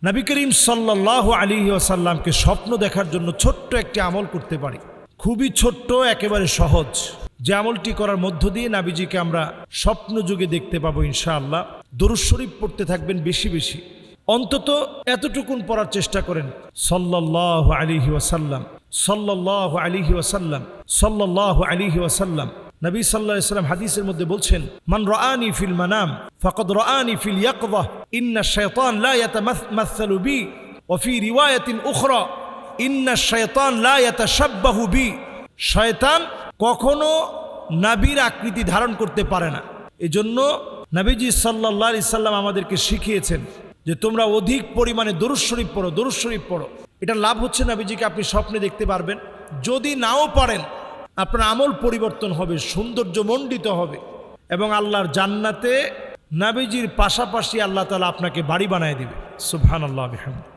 নবী করিম সাল্লাল্লাহু আলাইহি ওয়াসাল্লামকে স্বপ্ন দেখার জন্য ছোট্ট একটি আমল করতে পারি, খুবই ছোট্ট, একেবারে সহজ। যে আমলটি করার মধ্য দিয়ে নবীজিকে আমরা স্বপ্ন যুগে দেখতে পাবো ইনশাআল্লাহ। দরুদ শরীফ পড়তে থাকবেন বেশি বেশি, অন্তত এতটুকুন পড়ার চেষ্টা করেন, সাল্লাল্লাহু আলাইহি ওয়াসাল্লাম, সাল্লাল্লাহু আলাইহি ওয়াসাল্লাম, সাল্লাল্লাহু আলাইহি ওয়াসাল্লাম। নবী সাল্লাল্লাহু আলাইহি ওয়াসাল্লাম হাদিসের মধ্যে বলছেন, মান রাআনি ফিল মানাম ফাকাদ রাআনি ফিল ইয়াকযা ইন্না শাইতান লা ইয়াতামাসসালু বি ওয়া ফি রিওয়ায়াতিন উখরা ইন্না শাইতান লা ইয়াতাশাব্বাহু বি। শয়তান কখনো নবীর আকৃতি ধারণ করতে পারে না। এজন্য নবীজি সাল্লাল্লাহু আলাইহি সাল্লাম আমাদেরকে শিখিয়েছেন যে তোমরা অধিক পরিমাণে দরুদ শরীফ পড়ো, দরুদ শরীফ পড়ো। এটা লাভ হচ্ছে নবীজিকে আপনি স্বপ্নে দেখতে পারবেন। যদি নাও পারেন, আপনার আমল পরিবর্তন হবে, সৌন্দর্যমণ্ডিত হবে এবং আল্লাহর জান্নাতে নবীজির পাশাপাশি আল্লাহ তাআলা আপনাকে বাড়ি বানায় দিবে। সুবহানাল্লাহ বিহামদিহি।